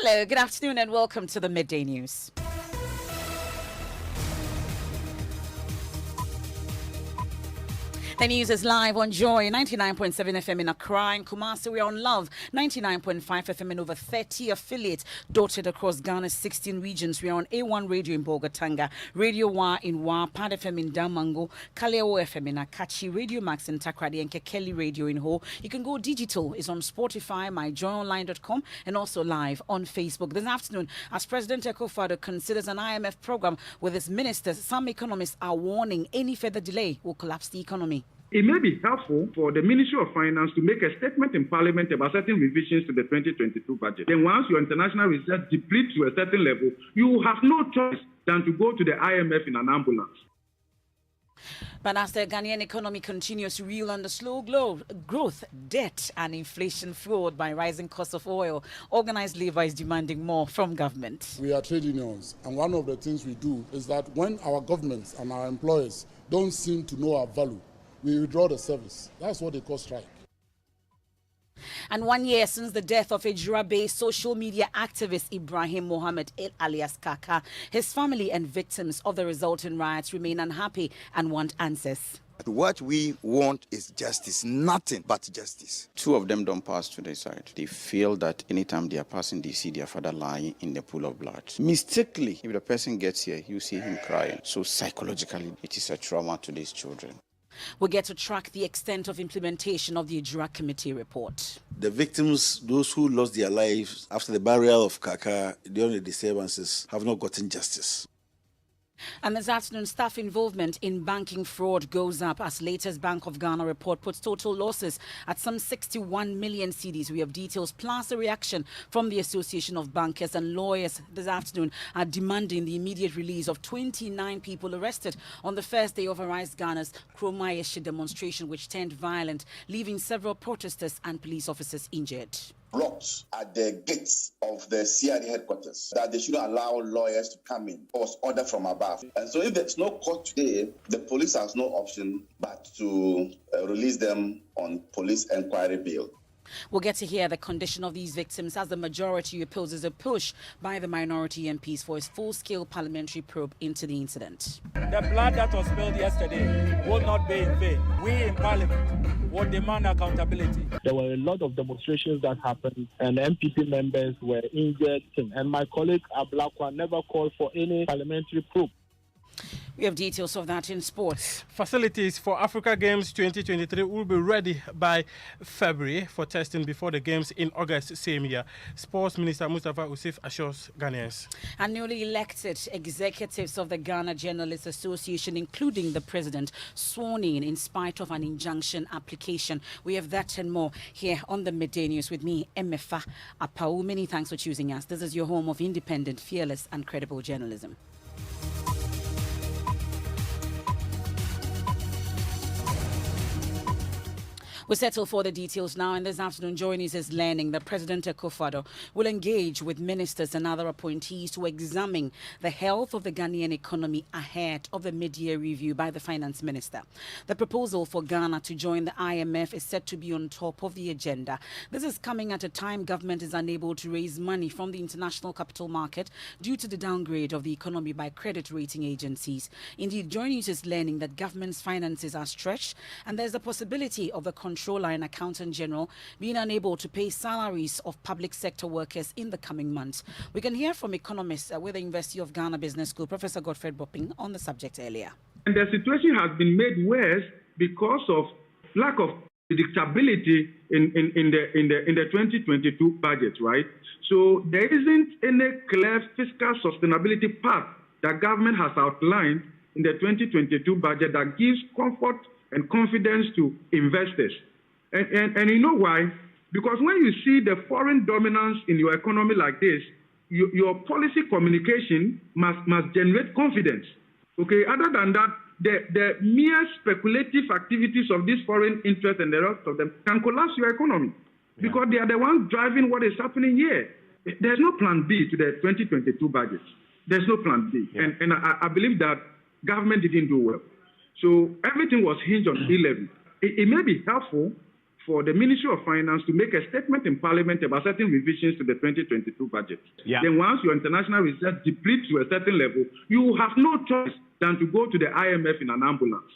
Hello, good afternoon and welcome to the Midday News. The news is live on Joy 99.7 FM in Accra and Kumasi. We are on Love 99.5 FM in over 30 affiliates dotted across Ghana's 16 regions. We are on A1 Radio in Bogatanga, Radio Wa in Wa, Pad FM in Damango, Kaleo FM in Akachi, Radio Max in Takrady, and Kekeli Radio in Ho. You can go digital. It's on Spotify, myjoyonline.com, and also live on Facebook. This afternoon, as President Akufo-Addo considers an IMF program with his ministers, some economists are warning any further delay will collapse the economy. It may be helpful for the Ministry of Finance to make a statement in Parliament about certain revisions to the 2022 budget. Then once your international reserves deplete to a certain level, you have no choice than to go to the IMF in an ambulance. But as the Ghanaian economy continues to reel under slow growth, debt and inflation fueled by rising costs of oil, organized labor is demanding more from government. We are trade unions, and one of the things we do is that when our governments and our employers don't seem to know our value, we withdraw the service. That's what they call strike. And 1 year since the death of Ejura-based social media activist Ibrahim Mohammed alias Kaka, his family and victims of the resulting riots remain unhappy and want answers. What we want is justice, nothing but justice. Two of them don't pass to their side. They feel that anytime they are passing, they see their father lying in the pool of blood. Mistakenly, if the person gets here, you see him crying. So psychologically, it is a trauma to these children. We'll get to track the extent of implementation of the Ejura Committee report. The victims, those who lost their lives after the burial of Kaka during the disturbances, have not gotten justice. And this afternoon, staff involvement in banking fraud goes up as latest Bank of Ghana report puts total losses at some 61 million cedis. We have details plus a reaction from the Association of Bankers and Lawyers this afternoon are demanding the immediate release of 29 people arrested on the first day of Arise Ghana's Kromayeshi demonstration, which turned violent, leaving several protesters and police officers injured. Blocks at the gates of the CID headquarters that they shouldn't allow lawyers to come in. It was order from above. And so if there's no court today, the police has no option but to release them on police inquiry bail. We'll get to hear the condition of these victims as the majority opposes a push by the minority MPs for a full-scale parliamentary probe into the incident. The blood that was spilled yesterday will not be in vain. We in Parliament will demand accountability. There were a lot of demonstrations that happened and MPP members were injured, and my colleague Ablakwa never called for any parliamentary probe. We have details of that in sports. Facilities for Africa Games 2023 will be ready by February for testing before the Games in August same year. Sports Minister Mustafa Usif assures Ghanaians. And newly elected executives of the Ghana Journalists Association, including the president, sworn in spite of an injunction application. We have that and more here on the Midday News with me, Emefa Apawu. Many thanks for choosing us. This is your home of independent, fearless and credible journalism. We settle for the details now, and this afternoon joining us is learning that President Akufo-Addo will engage with ministers and other appointees to examine the health of the Ghanaian economy ahead of the mid-year review by the finance minister. The proposal for Ghana to join the IMF is set to be on top of the agenda. This is coming at a time government is unable to raise money from the international capital market due to the downgrade of the economy by credit rating agencies. Indeed, joining us is learning that government's finances are stretched, and there's a possibility of the Controller and Accountant General being unable to pay salaries of public sector workers in the coming months. We can hear from economists with the University of Ghana Business School, Professor Godfred Bopping, on the subject earlier. And the situation has been made worse because of lack of predictability in the 2022 budget, right? So there isn't any clear fiscal sustainability path that government has outlined in the 2022 budget that gives comfort and confidence to investors. And you know why? Because when you see the foreign dominance in your economy like this, your policy communication must generate confidence. Okay, other than that, the mere speculative activities of these foreign interests and the rest of them can collapse your economy because they are the ones driving what is happening here. There's no plan B to the 2022 budget. There's no plan B. Yeah. And I believe that government didn't do well. So everything was hinged on E-levy. It may be helpful for the Ministry of Finance to make a statement in Parliament about certain revisions to the 2022 budget. Yeah. Then once your international reserve depletes to a certain level, you have no choice than to go to the IMF in an ambulance.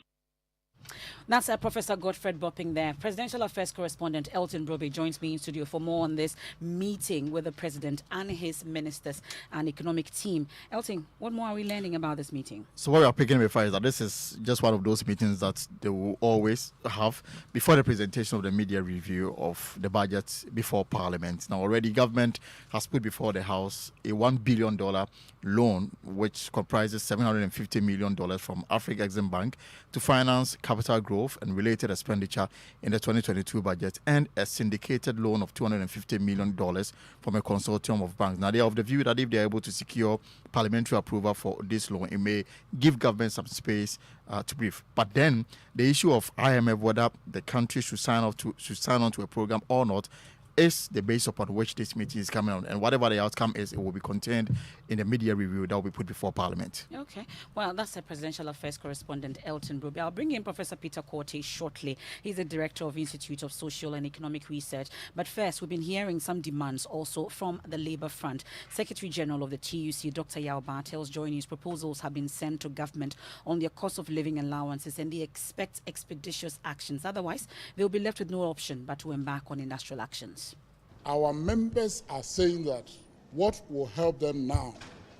That's Professor Godfred Bopping there. Presidential Affairs Correspondent Elton Brobe joins me in studio for more on this meeting with the President and his ministers and economic team. Elton, what more are we learning about this meeting? So what we are picking up is that this is just one of those meetings that they will always have before the presentation of the media review of the budget before Parliament. Now already government has put before the House a $1 billion loan which comprises $750 million from Africa Exim Bank to finance capital growth and related expenditure in the 2022 budget, and a syndicated loan of $250 million from a consortium of banks. Now, they are of the view that if they are able to secure parliamentary approval for this loan, it may give government some space to breathe. But then the issue of IMF, whether the country should sign on to a program or not, is the base upon which this meeting is coming on, and whatever the outcome is, it will be contained in the media review that will be put before Parliament. Okay, well, that's the Presidential Affairs Correspondent Elton Brobe. I'll bring in Professor Peter Korte shortly. He's the Director of Institute of Social and Economic Research. But first, we've been hearing some demands also from the Labour Front. Secretary General of the TUC, Dr. Yao Bartels, joining his proposals have been sent to government on their cost of living allowances, and they expect expeditious actions. Otherwise, they'll be left with no option but to embark on industrial actions. Our members are saying that what will help them now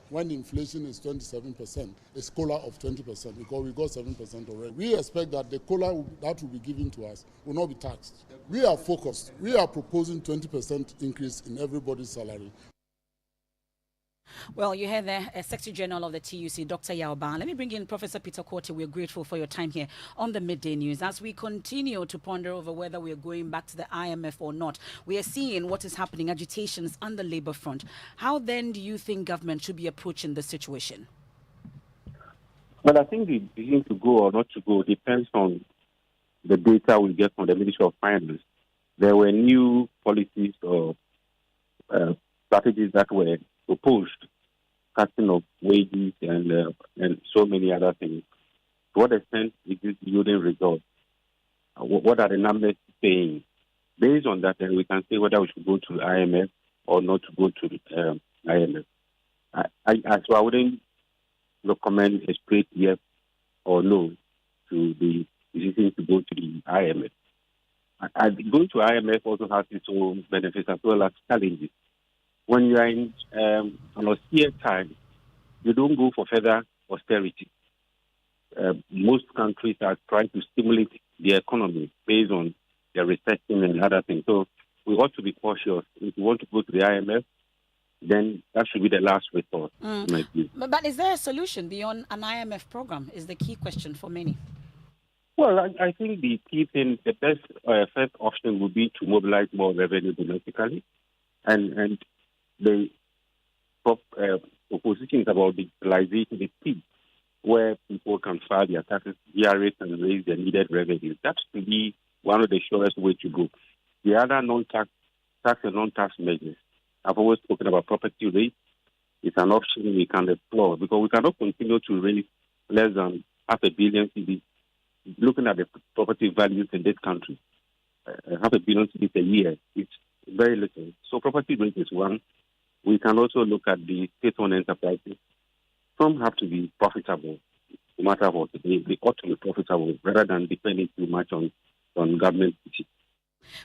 when inflation is 27% is COLA of 20%, because we got 7% already. We expect that the COLA that will be given to us will not be taxed. We are focused. We are proposing 20% increase in everybody's salary. Well, you heard there, Secretary General of the TUC, Dr. Yao Ban. Let me bring in Professor Peter Korte. We're grateful for your time here on the Midday News. As we continue to ponder over whether we are going back to the IMF or not, we are seeing what is happening, agitations on the Labour front. How then do you think government should be approaching this situation? Well, I think the decision to go or not to go depends on the data we get from the Ministry of Finance. There were new policies or strategies that were proposed, cutting of wages and so many other things. To what extent is this yielding results? What are the numbers saying? Based on that, then we can say whether we should go to IMF or not to go to IMF. So I wouldn't recommend a straight yes or no to the decision to go to the IMF. Going to IMF also has its own benefits as well as challenges. When you are in an austere time, you don't go for further austerity. Most countries are trying to stimulate the economy based on their recession and other things. So we ought to be cautious. If we want to go to the IMF, then that should be the last resort. But is there a solution beyond an IMF program is the key question for many. Well, I think the key thing, the best first option would be to mobilize more revenue domestically. And the proposition is about digitalization, the speed where people can file their taxes, GRAs, and raise their needed revenue. That should be one of the surest ways to go. The other non-tax, tax and non-tax measures, I've always spoken about property rates. It's an option we can explore because we cannot continue to raise less than $500 million cedis. Looking at the property values in this country, $500 million cedis a year, it's very little. So property rate is one. We can also look at the state-owned enterprises. Some have to be profitable, no matter what. They ought to be profitable rather than depending too much on government.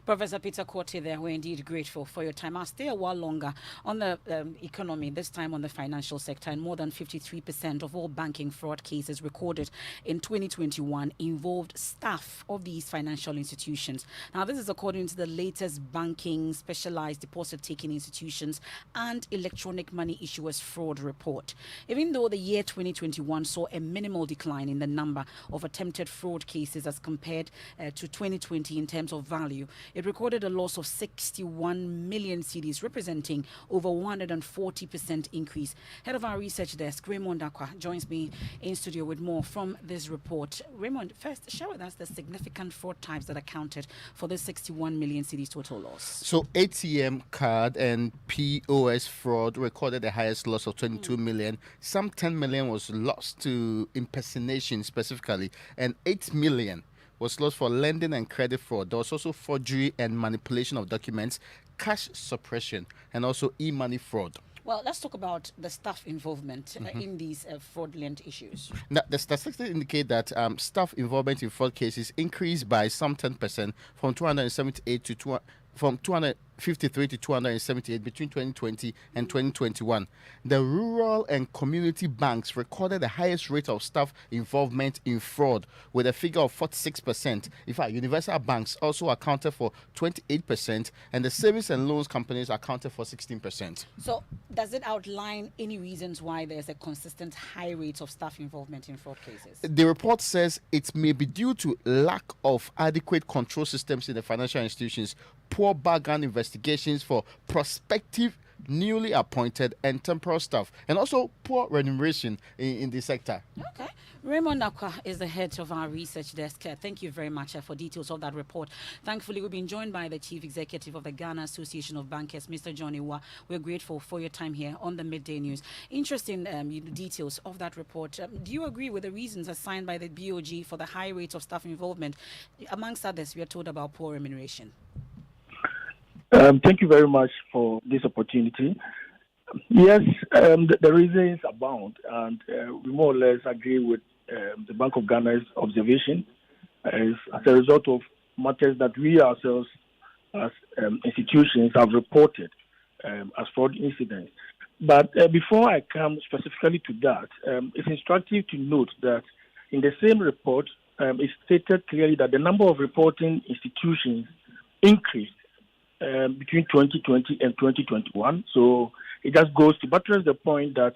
Professor Peter Korte there, we're indeed grateful for your time. I'll stay a while longer on the economy, this time on the financial sector, and more than 53% of all banking fraud cases recorded in 2021 involved staff of these financial institutions. Now, this is according to the latest banking, specialized deposit-taking institutions and electronic money issuers fraud report. Even though the year 2021 saw a minimal decline in the number of attempted fraud cases as compared to 2020 in terms of value, it recorded a loss of 61 million cedis, representing over 140% increase. Head of our research desk, Raymond Akwa, joins me in studio with more from this report. Raymond, first, share with us the significant fraud types that accounted for the 61 million cedis total loss. So ATM card and POS fraud recorded the highest loss of 22 million. Some 10 million was lost to impersonation specifically, and 8 million was lost for lending and credit fraud. There was also forgery and manipulation of documents, cash suppression, and also e-money fraud. Well, let's talk about the staff involvement in these fraudulent issues. Now, the statistics indicate that staff involvement in fraud cases increased by some 10% from 278 to from 253 to 278 between 2020 and 2021. The rural and community banks recorded the highest rate of staff involvement in fraud with a figure of 46%. In fact, universal banks also accounted for 28%, and the savings and loans companies accounted for 16%. So, does it outline any reasons why there's a consistent high rate of staff involvement in fraud cases? The report says it may be due to lack of adequate control systems in the financial institutions, poor background investigations for prospective, newly appointed and temporary staff, and also poor remuneration in the sector. Okay. Raymond Nakwa is the head of our research desk. Thank you very much for details of that report. Thankfully, we've been joined by the Chief Executive of the Ghana Association of Bankers, Mr. Johnny Wa. We're grateful for your time here on the Midday News. Interesting details of that report. Do you agree with the reasons assigned by the BOG for the high rate of staff involvement? Amongst others, we are told about poor remuneration. Thank you very much for this opportunity. Yes, the reasons abound, and we more or less agree with the Bank of Ghana's observation as a result of matters that we ourselves as institutions have reported as fraud incidents. But before I come specifically to that, it's instructive to note that in the same report, it stated clearly that the number of reporting institutions increased between 2020 and 2021. So it just goes to buttress the point that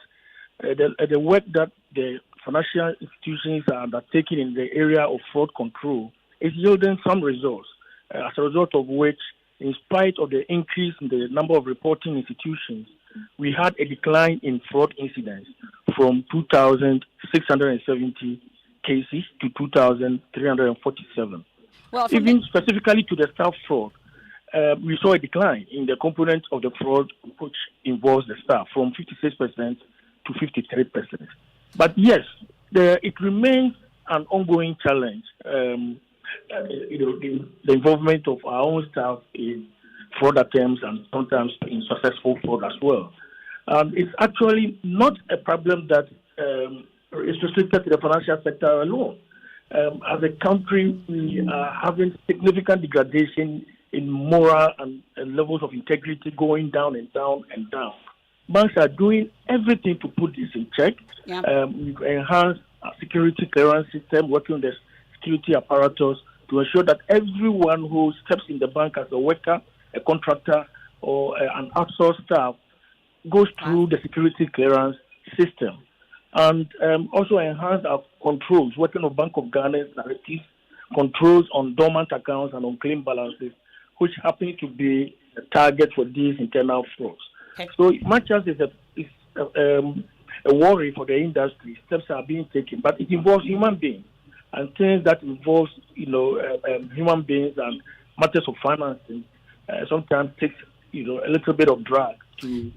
the work that the financial institutions are undertaking in the area of fraud control is yielding some results, as a result of which, in spite of the increase in the number of reporting institutions, we had a decline in fraud incidents from 2,670 cases to 2,347. Well, even specifically to the staff fraud, we saw a decline in the component of the fraud which involves the staff from 56% to 53%. But yes, it remains an ongoing challenge. The involvement of our own staff in fraud attempts and sometimes in successful fraud as well. It's actually not a problem that is restricted to the financial sector alone. As a country, we are having significant degradation in moral and levels of integrity going down and down and down. Banks are doing everything to put this in check. We've enhanced our security clearance system, working on the security apparatus to ensure that everyone who steps in the bank as a worker, a contractor, or an outsourced staff goes through the security clearance system. And also enhance our controls, working on Bank of Ghana's narrative, controls on dormant accounts and on claim balances, which happen to be a target for these internal frauds. Okay. So much as it's a worry for the industry, steps are being taken, but it involves human beings, and things that involves human beings and matters of financing sometimes takes a little bit of drag to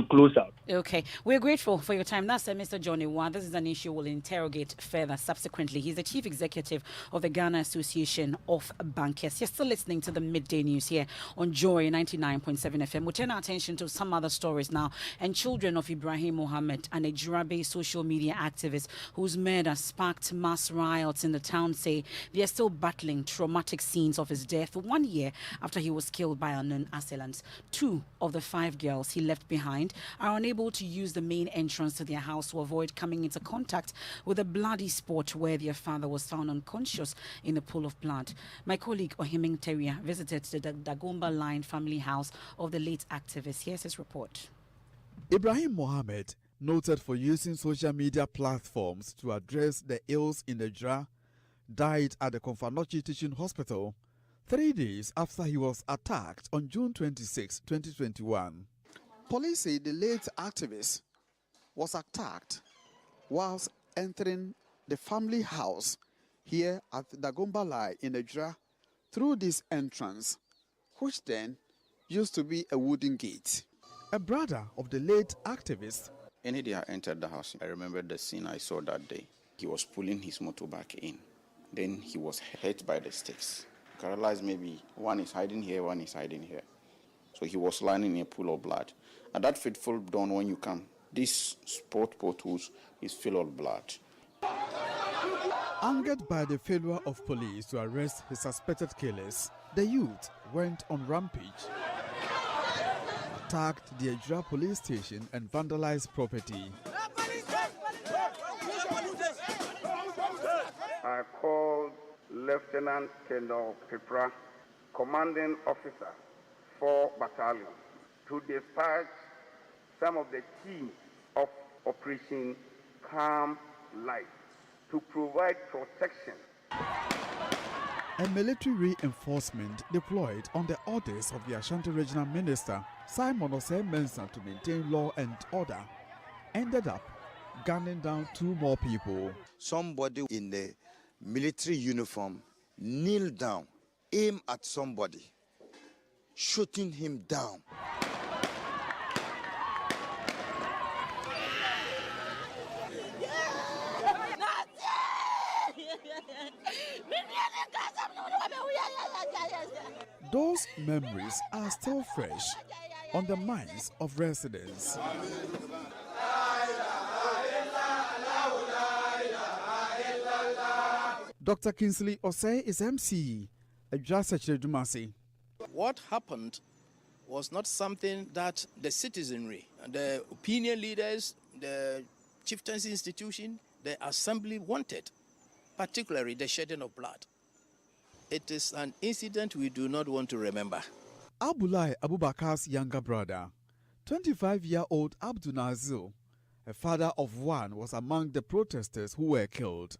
close out. Okay, we're grateful for your time. That's Mr. Johnny Wa. This is an issue we'll interrogate further subsequently. He's the Chief Executive of the Ghana Association of Bankers. You're still listening to the Midday News here on Joy 99.7 FM. We'll turn our attention to some other stories now. And children of Ibrahim Mohammed, an Ejirabe social media activist whose murder sparked mass riots in the town, say they are still battling traumatic scenes of his death 1 year after he was killed by unknown assailants. 2 of the 5 girls he left behind are unable to use the main entrance to their house to avoid coming into contact with a bloody spot where their father was found unconscious in a pool of blood. My colleague Ohiming Teria visited the Dagomba Line family house of the late activist. Here's his report. Ibrahim Mohammed, noted for using social media platforms to address the ills in the Ejira, died at the Konfanochi Teaching Hospital 3 days after he was attacked on June 26, 2021. Police say the late activist was attacked whilst entering the family house here at Dagomba Line in Ejira through this entrance, which then used to be a wooden gate. A brother of the late activist. Any day I entered the house, I remember the scene I saw that day. He was pulling his motorbike in. Then he was hit by the sticks. You can realize maybe one is hiding here, one is hiding here. So he was lying in a pool of blood. At that fateful dawn when you come, this sport potholes is full of blood. Angered by the failure of police to arrest his suspected killers, the youth went on rampage, attacked the Ejura police station and vandalized property. I called Lieutenant Colonel Pipra, commanding officer, 4 Battalion, to dispatch some of the teams of Operation Calm Light to provide protection. A military reinforcement deployed on the orders of the Ashanti Regional Minister Simon Osei Mensah to maintain law and order ended up gunning down 2 more people. Somebody in the military uniform kneel down, aim at somebody, shooting him down. Those memories are still fresh on the minds of residents. Dr. Kingsley Osei is MC at Ejura Dumasi. What happened was not something that the citizenry, the opinion leaders, the chieftaincy institution, the assembly wanted, particularly the shedding of blood. It is an incident we do not want to remember. Abulai Abubakar's younger brother, 25-year-old Abdul Nazil, a father of 1, was among the protesters who were killed.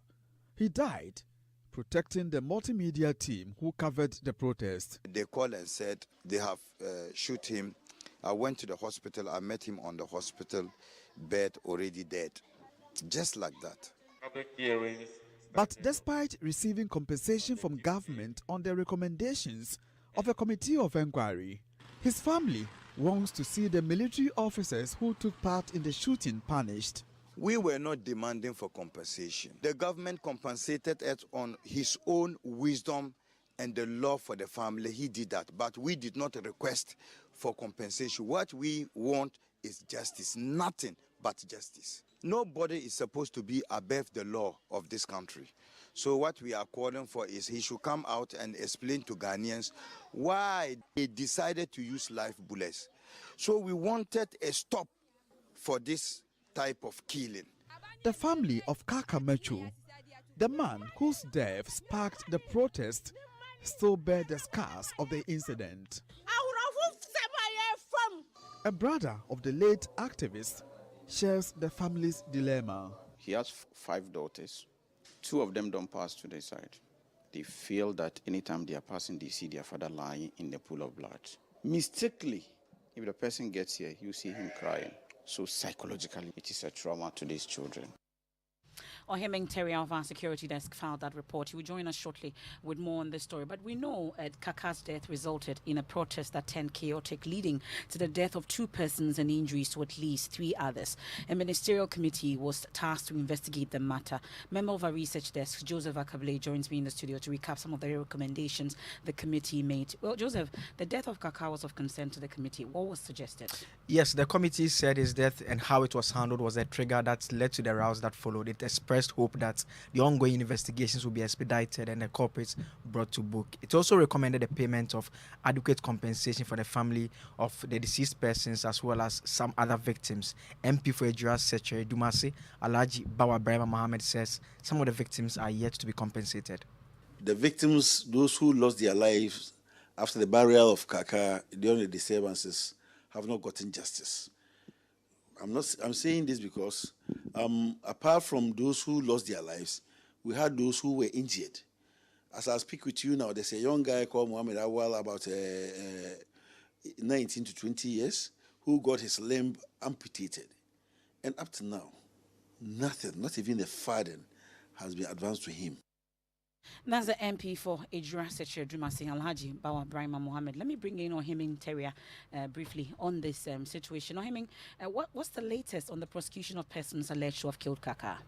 He died protecting the multimedia team who covered the protest. They called and said they have shot him. I went to the hospital. I met him on the hospital bed, already dead. Just like that. But despite receiving compensation from government on the recommendations of a committee of inquiry, his family wants to see the military officers who took part in the shooting punished. We were not demanding for compensation. The government compensated us on his own wisdom and the love for the family. He did that, but we did not request for compensation. What we want is justice, nothing but justice. Nobody is supposed to be above the law of this country. So what we are calling for is he should come out and explain to Ghanaians why they decided to use live bullets. So we wanted a stop for this type of killing. The family of Kaka Mechu, the man whose death sparked the protest, still bear the scars of the incident. A brother of the late activist shares the family's dilemma. He has 5 daughters. 2 of them don't pass to their side. They feel that anytime they are passing, they see their father lying in the pool of blood. Mistakenly, if the person gets here, you see him crying. So psychologically, it is a trauma to these children. Ohemeng Terry of our security desk filed that report. He will join us shortly with more on this story. But we know Kaka's death resulted in a protest that turned chaotic, leading to the death of 2 persons and injuries to at least 3 others. A ministerial committee was tasked to investigate the matter. Member of our research desk, Joseph Akable, joins me in the studio to recap some of the recommendations the committee made. Well, Joseph, the death of Kaka was of concern to the committee. What was suggested? Yes, the committee said his death and how it was handled was a trigger that led to the rows that followed. It expressed hope that the ongoing investigations will be expedited and the culprits brought to book. It also recommended the payment of adequate compensation for the family of the deceased persons as well as some other victims. MP for Ejura Secretary Dumasi, Alhaji Bawa Brahma Mohammed, says some of the victims are yet to be compensated. The victims, those who lost their lives after the burial of Kaka during the disturbances, have not gotten justice. I'm saying this because apart from those who lost their lives, we had those who were injured. As I speak with you now, there's a young guy called Muhammad Awal, about 19 to 20 years, who got his limb amputated. And up to now, nothing, not even the farthing, has been advanced to him. That's the MP for Ejura Secretary Dumasi, Alhaji Bawa Brahma Mohammed. Let me bring in Ohemeng Terry briefly on this situation. Ohemeng, what's the latest on the prosecution of persons alleged to have killed Kaka?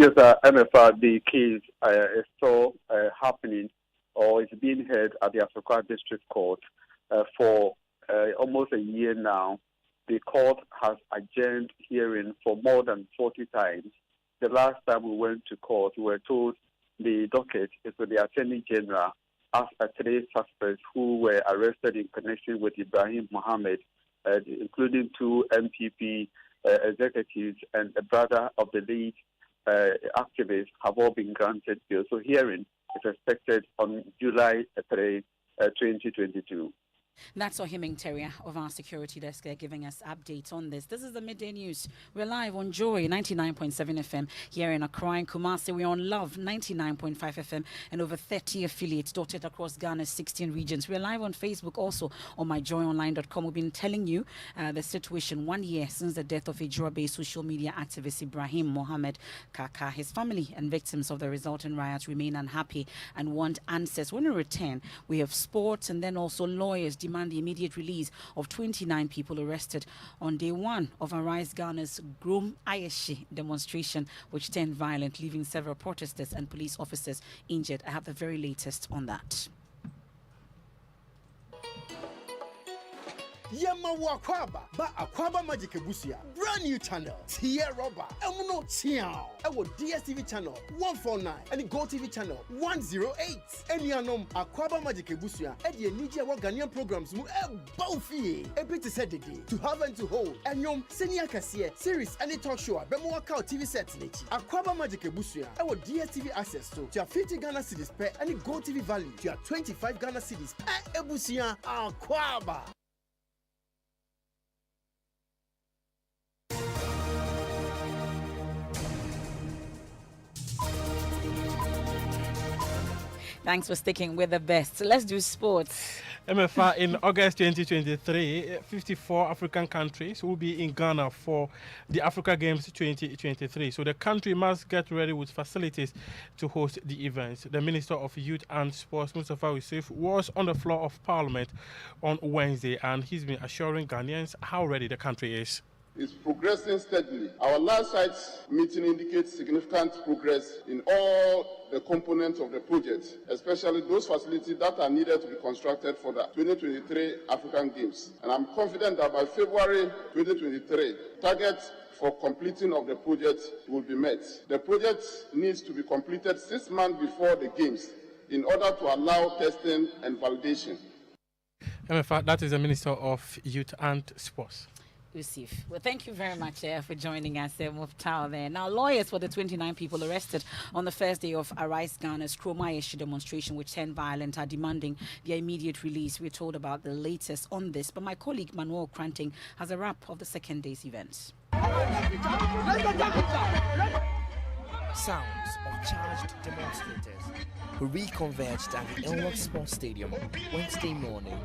Yes, Emefa, the case is still happening or is being heard at the Africa District Court for almost a year now. The court has adjourned hearing for more than 40 times. The last time we went to court, we were told the docket is with the Attorney General as 3 suspects who were arrested in connection with Ibrahim Mohammed, including 2 MPP executives and a brother of the lead activists, have all been granted bail. So hearing is expected on July 3, 2022. That's Ohiming Terrier of our security desk giving us updates on this. This is the Midday News. We're live on Joy 99.7 FM here in Accra and Kumasi. We're on Love 99.5 FM and over 30 affiliates dotted across Ghana's 16 regions. We're live on Facebook also on myjoyonline.com. We've been telling you the situation 1 year since the death of Ijura-based social media activist Ibrahim Mohammed Kaka. His family and victims of the resulting riots remain unhappy and want answers. When we return, we have sports and then also lawyers demand the immediate release of 29 people arrested on day 1 of Arise Ghana's Grom Ayeshi demonstration, which turned violent, leaving several protesters and police officers injured. I have the very latest on that. Yema Wakwaba, ba Akwaba Magic Busia, brand new channel, Tia Roba, Emuno Chiao, Ewo DSTV channel 149, and Go TV channel 108. Enianom Akwaba Magic Busia, Eddie Nidia Ghanaian programs mu Baufi, Ebit said to have and to hold, and Yom Senior Cassia, series and a talk show, Bemo Wakao TV sets Nichi, Akwaba Magic Busia, Ewo DSTV access to your 50 Ghana cities per and Go TV value to your 25 Ghana cities per Ebusia Akwaba. Thanks for sticking with the best. Let's do sports. Emefa, in August 2023, 54 African countries will be in Ghana for the Africa Games 2023. So the country must get ready with facilities to host the events. The Minister of Youth and Sports, Mustafa Yusuf, was on the floor of Parliament on Wednesday, and he's been assuring Ghanaians how ready the country is. Is progressing steadily. Our last site meeting indicates significant progress in all the components of the project, especially those facilities that are needed to be constructed for the 2023 African Games. And I'm confident that by February 2023, targets for completing of the project will be met. The project needs to be completed 6 months before the Games in order to allow testing and validation. Emefa, that is the Minister of Youth and Sports. Yusuf. Well, thank you very much for joining us, Muftau there. Now, lawyers for the 29 people arrested on the first day of Arise Ghana's Kromayeshi demonstration, which turned violent, are demanding their immediate release. We're told about the latest on this, but my colleague Manuel Kranting has a wrap of the second day's events. Sounds of charged demonstrators who reconverged at the Elmwood Sports Stadium Wednesday morning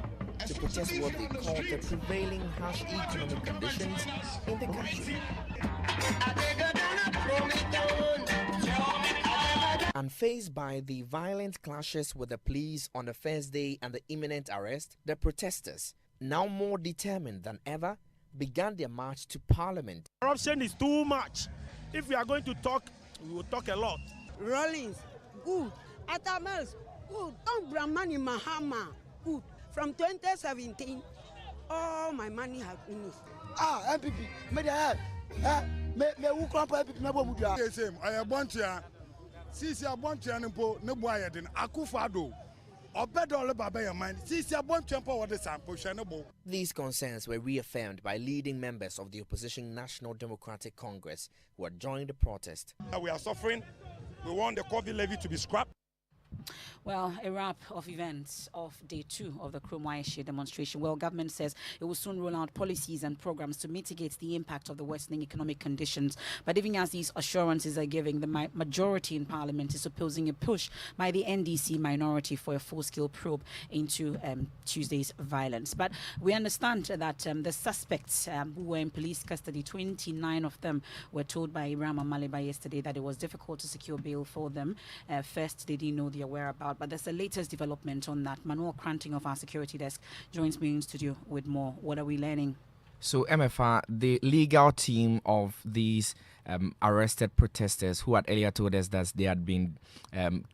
to protest what they call the prevailing harsh economic conditions in the country. Unfazed by the violent clashes with the police on the first day and the imminent arrest, the protesters, now more determined than ever, began their march to Parliament. Corruption is too much. If we are going to talk, we will talk a lot. Rollins, good. Atamels, good. Don't bring money, Mahama, good. From 2017, all my money has finished. MPP, me who crop MPP me bo mudia. Same, I want ya. Sisi abonto ya nimpo ne bo ayeden akufado. Obedo le baba ya mind. Sisi abonto mpo wo de sample hwe ne bo. These concerns were reaffirmed by leading members of the opposition National Democratic Congress who had joined the protest. We are suffering. We want the COVID levy to be scrapped. Well, a wrap of events of day 2 of the Kromayeshi demonstration. Well, government says it will soon roll out policies and programs to mitigate the impact of the worsening economic conditions. But even as these assurances are giving, the majority in Parliament is opposing a push by the NDC minority for a full-scale probe into Tuesday's violence. But we understand that the suspects who were in police custody, 29 of them, were told by Ibrahim Amaliba yesterday that it was difficult to secure bail for them. First, they didn't know their whereabouts, but there's the latest development on that. Manuel Kranting of our security desk joins me in studio with more. What are we learning? So, Emefa, the legal team of these arrested protesters who had earlier told us that they had been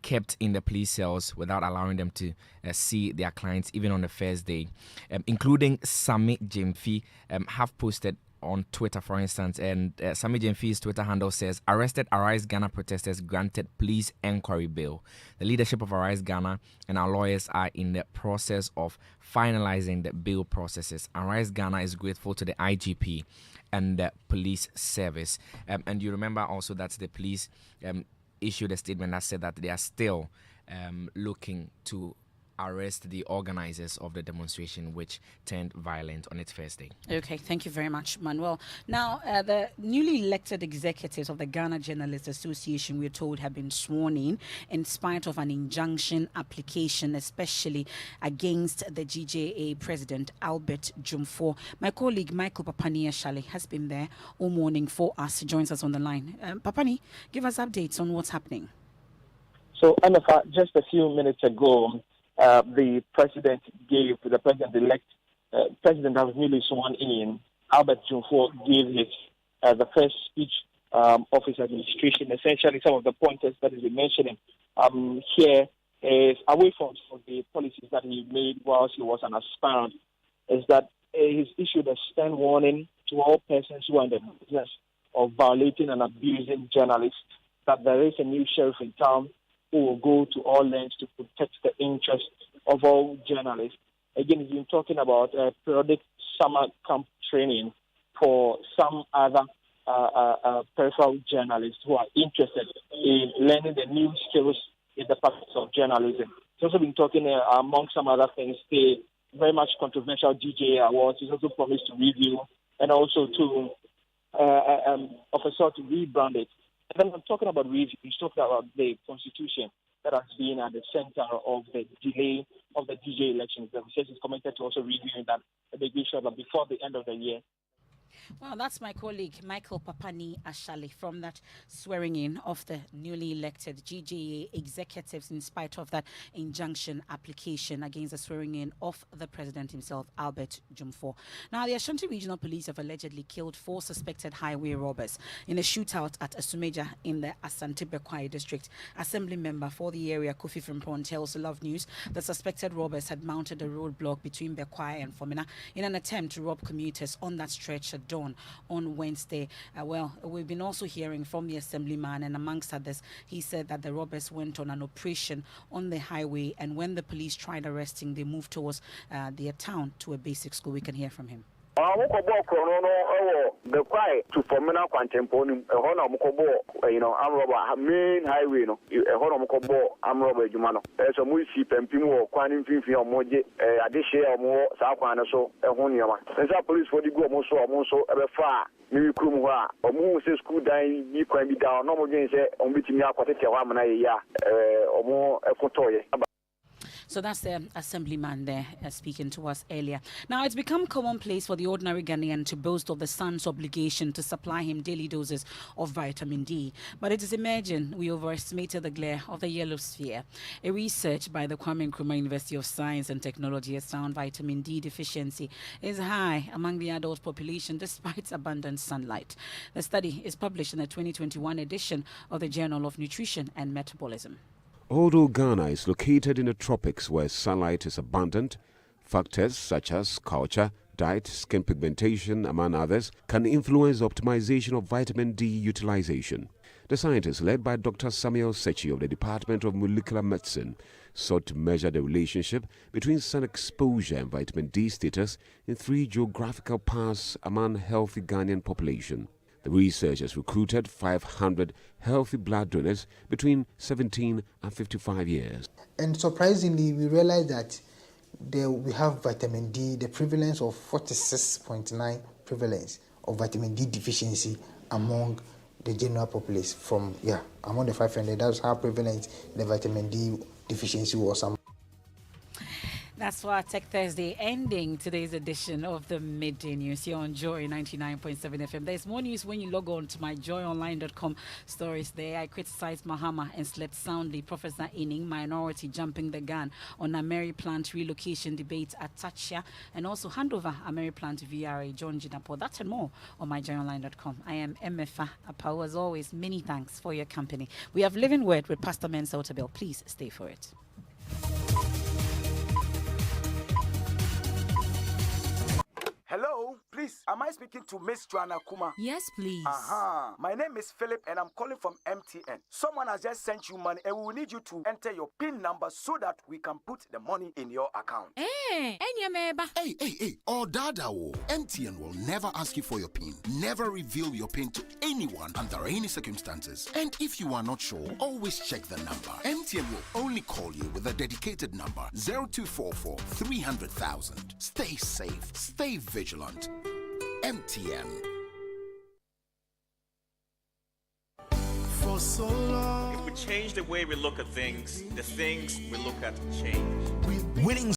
kept in the police cells without allowing them to see their clients even on the first day, including Sami Jemfi, have posted on Twitter, for instance, and Sami Jemfi's Twitter handle says, "Arrested Arise Ghana protesters granted police inquiry bail. The leadership of Arise Ghana and our lawyers are in the process of finalizing the bail processes. Arise Ghana is grateful to the IGP and the police service." And you remember also that the police issued a statement that said that they are still looking to arrest the organizers of the demonstration, which turned violent on its first day. Okay, thank you very much, Manuel. Now, the newly elected executives of the Ghana Journalists Association, we're told, have been sworn in spite of an injunction application, especially against the GJA president, Albert Jumfo. My colleague, Michael Papani-Ashale, has been there all morning for us, joins us on the line. Papani, give us updates on what's happening. So, Emefa, just a few minutes ago, the president-elect, president that was newly sworn in, Albert Jumfo, gave his the first speech of his administration. Essentially, some of the pointers that he's been mentioning here is away from the policies that he made whilst he was an aspirant, is that he's issued a stern warning to all persons who are in the business of violating and abusing journalists, that there is a new sheriff in town who will go to all lengths to protect the interests of all journalists. Again, he's been talking about periodic summer camp training for some other peripheral journalists who are interested in learning the new skills in the practice of journalism. He's also been talking, among some other things, the very much controversial GJA awards. He's also promised to review and also to of a sort to rebrand it. And then I'm talking about review. He's talking about the constitution that has been at the center of the delay of the DJ elections. The research is committed to also reviewing that a big issue before the end of the year. Well, that's my colleague Michael Papani-Ashale from that swearing in of the newly elected GJA executives in spite of that injunction application against the swearing in of the president himself, Albert Jumfo. Now, the Ashanti Regional Police have allegedly killed 4 suspected highway robbers in a shootout at Asumeja in the Asante Bekwai district. Assembly member for the area, Kofi Frimpong, tells Love News the suspected robbers had mounted a roadblock between Bekwai and Fomina in an attempt to rob commuters on that stretch at dawn on Wednesday. Well, we've been also hearing from the assemblyman, and amongst others, he said that the robbers went on an operation on the highway, and when the police tried arresting, they moved towards their town to a basic school. We can hear from him. The quiet to Formina Quantemponim, a honor Mokobo, Amroba, main highway, a honor Mokobo, Amroba Jumano. There's a Musi, Pempimo, Quanim Fifi or Moje, Adisha or more, Sakwana, so a Honiama. There's a police for the go, Moso, ever far. Maybe Kumwa, or Moon says school dying, you can be down, no more games, on meeting me up, or more a Kotoye. So that's the assemblyman there speaking to us earlier. Now, it's become commonplace for the ordinary Ghanaian to boast of the sun's obligation to supply him daily doses of vitamin D. But it is emerging we overestimated the glare of the yellow sphere. A research by the Kwame Nkrumah University of Science and Technology has found vitamin D deficiency is high among the adult population despite abundant sunlight. The study is published in the 2021 edition of the Journal of Nutrition and Metabolism. Although Ghana is located in the tropics where sunlight is abundant, factors such as culture, diet, skin pigmentation, among others, can influence optimization of vitamin D utilization. The scientists, led by Dr. Samuel Sechi of the Department of Molecular Medicine, sought to measure the relationship between sun exposure and vitamin D status in 3 geographical parts among healthy Ghanaian population. The researchers recruited 500 healthy blood donors between 17 and 55 years. And surprisingly, we realized that we have vitamin D, the prevalence of 46.9 prevalence of vitamin D deficiency among the general population among the 500. That's how prevalent the vitamin D deficiency was. That's for our Tech Thursday, ending today's edition of the Midday News here on Joy 99.7 FM. There's more news when you log on to my joyonline.com stories there. I criticized Mahama and slept soundly. Professor Ining, minority jumping the gun on Ameri plant relocation debate at Tachia, and also handover Ameri plant VRA John Jinapo. That and more on my joyonline.com. I am Emefa Apawu. As always, many thanks for your company. We have Living Word with Pastor Mensa Otabel. Please stay for it. Hello, please, am I speaking to Miss Joanna Kuma? Yes, please. My name is Philip and I'm calling from MTN. Someone has just sent you money and we will need you to enter your PIN number so that we can put the money in your account. Hey, oh, Dada, MTN will never ask you for your PIN. Never reveal your PIN to anyone under any circumstances. And if you are not sure, always check the number. MTN will only call you with a dedicated number 0244 300,000. Stay safe, stay vigilant. MTN. For so long, if we change the way we look at things, the things we look at change. Winning